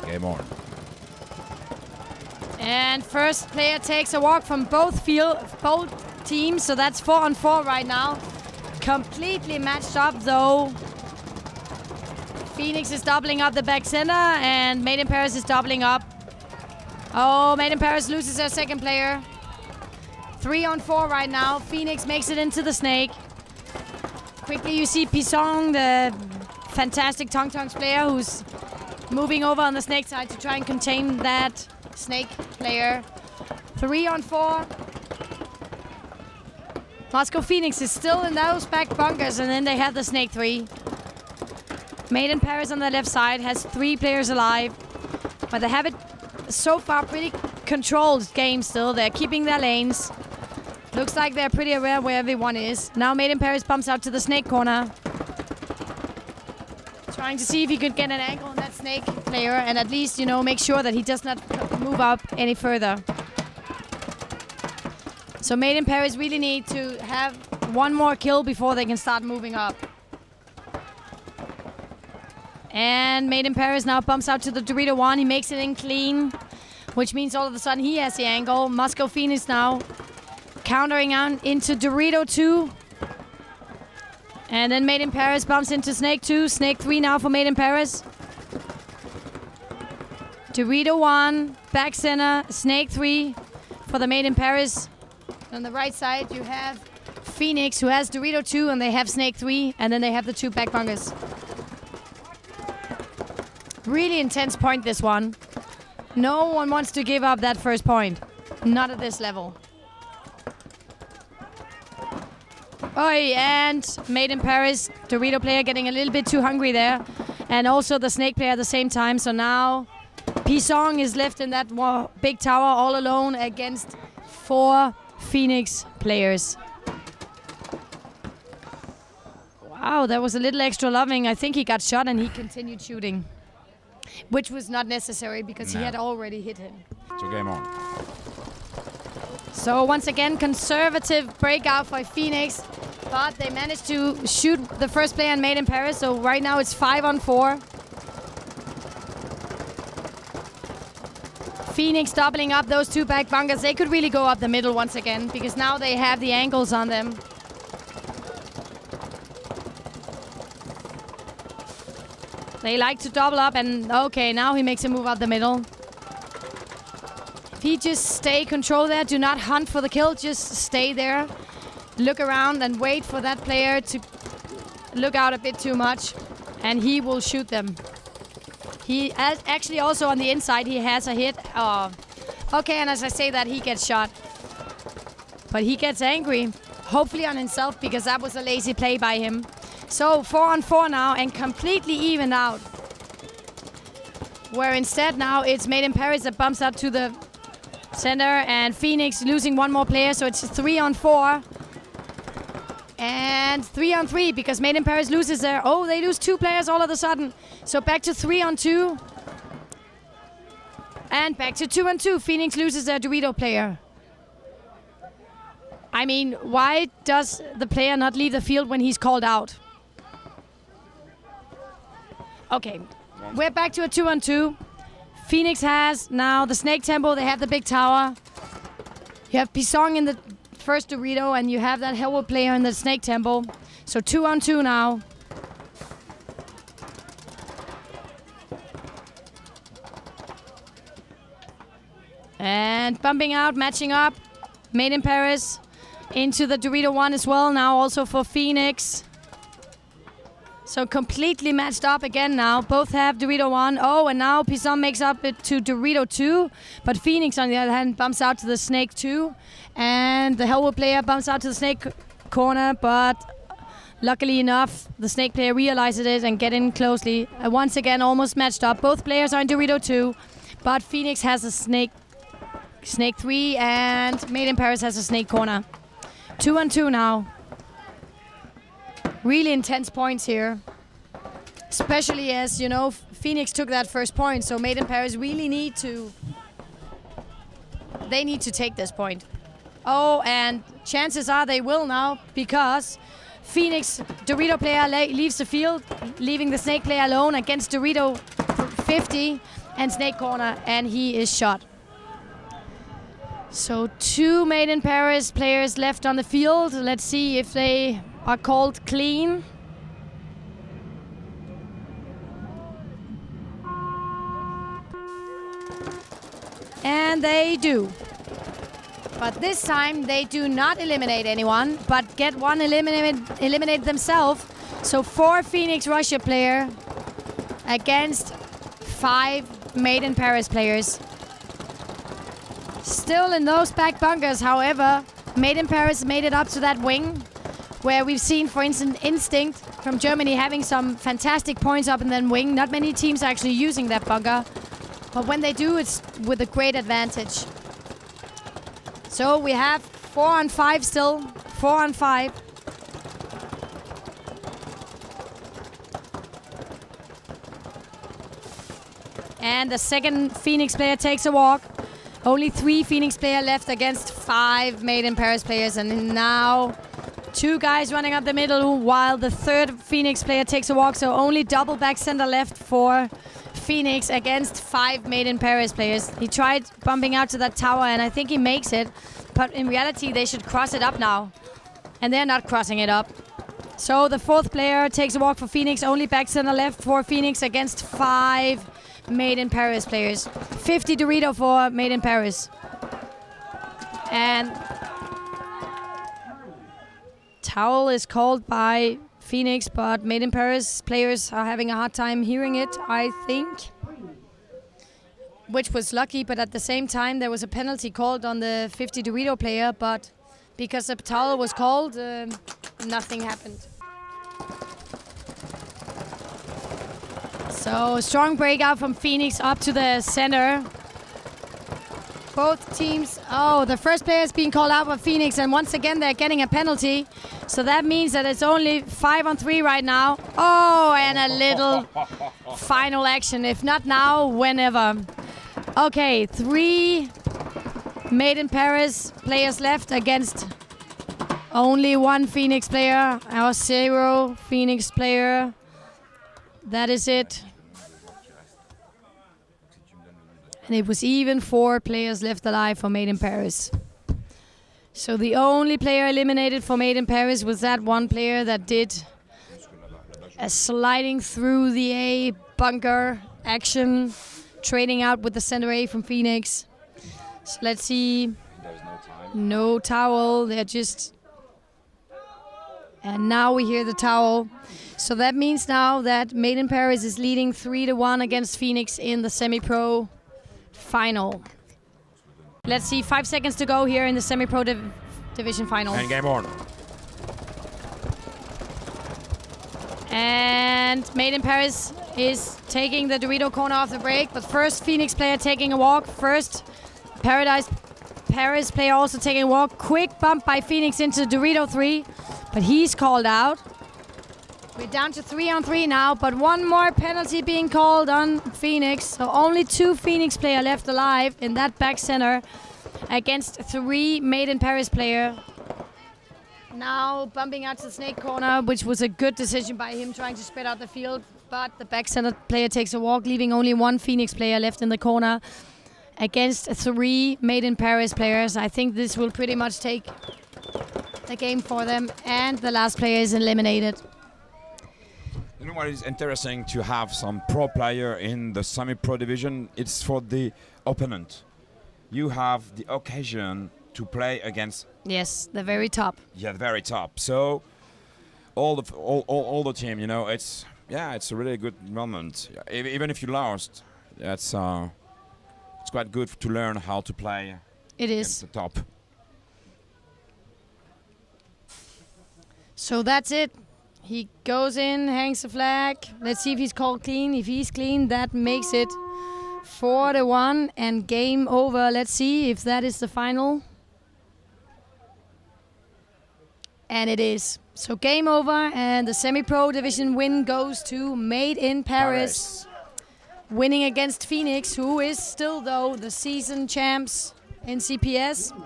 Game on. And first player takes a walk from both teams, so that's 4-on-4 right now. Completely matched up though. Phoenix is doubling up the back center, and Made in Paris is doubling up. Oh, Made in Paris loses their second player. 3-on-4 right now. Phoenix makes it into the snake. Quickly you see Pisong, the fantastic Tong Tongs player, who's moving over on the snake side to try and contain that snake player. 3-on-4. Moscow Phoenix is still in those back bunkers, and then they have the snake 3. Made in Paris on the left side has 3 players alive, but they have it so far pretty controlled game still. They're keeping their lanes. Looks like they're pretty aware where everyone is. Now Made in Paris bumps out to the snake corner. Trying to see if he could get an angle on that snake player and at least, make sure that he does not move up any further. So Made in Paris really need to have one more kill before they can start moving up. And Made in Paris now bumps out to the Dorito 1. He makes it in clean, which means all of a sudden he has the angle. Moscow Phoenix now countering on into Dorito 2. And then Made in Paris bumps into Snake 2. Snake 3 now for Made in Paris. Dorito 1, back center, Snake 3 for the Made in Paris. On the right side you have Phoenix, who has Dorito 2, and they have Snake 3, and then they have the 2 back bunkers. Really intense point, this one. No one wants to give up that first point. Not at this level. Oi, and Made in Paris, Dorito player getting a little bit too hungry there. And also the Snake player at the same time. So now Pisong is left in that big tower all alone against 4 Phoenix players. Wow, that was a little extra loving. I think he got shot and he continued shooting, which was not necessary because he had already hit him. So game on. So once again, conservative breakout for Phoenix, but they managed to shoot the first player and Made in Paris. So right now it's 5-on-4. Phoenix doubling up those 2 back bunkers. They could really go up the middle once again because now they have the angles on them. They like to double up, and okay, now he makes a move out the middle. If he just stay control there, do not hunt for the kill, just stay there. Look around and wait for that player to look out a bit too much, and he will shoot them. He actually also on the inside, he has a hit. Okay, and as I say that, he gets shot. But he gets angry, hopefully on himself, because that was a lazy play by him. So 4-on-4 now and completely evened out. Where instead now it's Made in Paris that bumps up to the center and Phoenix losing 1 more player. So it's 3-on-4 and 3-on-3 because Made in Paris loses there. Oh, they lose 2 players all of a sudden. So back to 3-on-2 and back to 2-on-2. Phoenix loses their Dorito player. I mean, why does the player not leave the field when he's called out? Okay, we're back to a 2-on-2. Phoenix has now the snake tempo. They have the big tower. You have Pisong in the first Dorito, and you have that Hellwood player in the snake tempo. So 2-on-2 now. And bumping out, matching up. Made in Paris into the Dorito 1 as well. Now also for Phoenix. So completely matched up again now. Both have Dorito 1. Oh, and now Pisong makes up it to Dorito 2. But Phoenix, on the other hand, bumps out to the Snake 2. And the Hellwood player bumps out to the Snake corner. But luckily enough, the Snake player realizes it and get in closely. Once again, almost matched up. Both players are in Dorito 2. But Phoenix has a Snake 3. And Made in Paris has a Snake corner. 2-on-2 now. Really intense points here. Especially as, you know, Phoenix took that first point. So Made in Paris really need to... They need to take this point. Oh, and chances are they will now because Phoenix Dorito player leaves the field, leaving the Snake player alone against Dorito 50. and snake corner, and he is shot. So 2 Made in Paris players left on the field. Let's see if they are called clean. And they do. But this time they do not eliminate anyone, but get one eliminated themselves. So 4 Phoenix Russia player against 5 Made in Paris players. Still in those back bunkers, however, Made in Paris made it up to that wing, where we've seen, for instance, Instinct from Germany having some fantastic points up in that wing. Not many teams are actually using that bunker, but when they do, it's with a great advantage. So we have 4 on 5 still, 4 on 5. And the second Phoenix player takes a walk. Only 3 Phoenix players left against 5 Made in Paris players. And now 2 guys running up the middle while the third Phoenix player takes a walk. So only double back center left for Phoenix against 5 Made in Paris players. He tried bumping out to that tower and I think he makes it. But in reality, they should cross it up now. And they're not crossing it up. So the fourth player takes a walk for Phoenix. Only back center left for Phoenix against 5 Made in Paris players. 50 Dorito for Made in Paris. And towel is called by Phoenix, but Made in Paris players are having a hard time hearing it, I think. Which was lucky, but at the same time there was a penalty called on the 50 Dorito player, but because the towel was called, nothing happened. So strong breakout from Phoenix up to the center. Both teams, the first player is being called out by Phoenix, and once again they're getting a penalty. So that means that it's only 5 on 3 right now. Oh, and a little final action, if not now, whenever. Okay, 3 Made in Paris players left against only 1 Phoenix player, our 0 Phoenix player. That is it. And it was even 4 players left alive for Made in Paris. So the only player eliminated for Made in Paris was that 1 player that did a sliding through the A bunker action, trading out with the center A from Phoenix. So let's see. There's no time. No towel. They're just... And now we hear the towel. So that means now that Made in Paris is leading 3-1 against Phoenix in the SemiPro final. Let's see, 5 seconds to go here in the SemiPro division final. And game on. And Made in Paris is taking the Dorito corner off the break, but first Phoenix player taking a walk. First Paris player also taking a walk. Quick bump by Phoenix into Dorito 3, but he's called out. We're down to 3 on 3 now, but 1 more penalty being called on Phoenix. So only 2 Phoenix player left alive in that back center against 3 Made in Paris player. Now bumping out to the snake corner, which was a good decision by him trying to spread out the field. But the back center player takes a walk, leaving only 1 Phoenix player left in the corner against 3 Made in Paris players. I think this will pretty much take the game for them, and the last player is eliminated. You know what is interesting to have some pro player in the semi-pro division? It's for the opponent. You have the occasion to play against... Yes, the very top. Yeah, the very top. So all the team, you know, it's a really good moment. Even if you lost, it's quite good to learn how to play. It against is. the top. So that's it. He goes in, hangs the flag. Let's see if he's called clean. If he's clean, that makes it 4-1 and game over. Let's see if that is the final. And it is. So game over, and the semi-pro division win goes to Made in Paris. Winning against Phoenix, who is still, though, the season champs in CPS.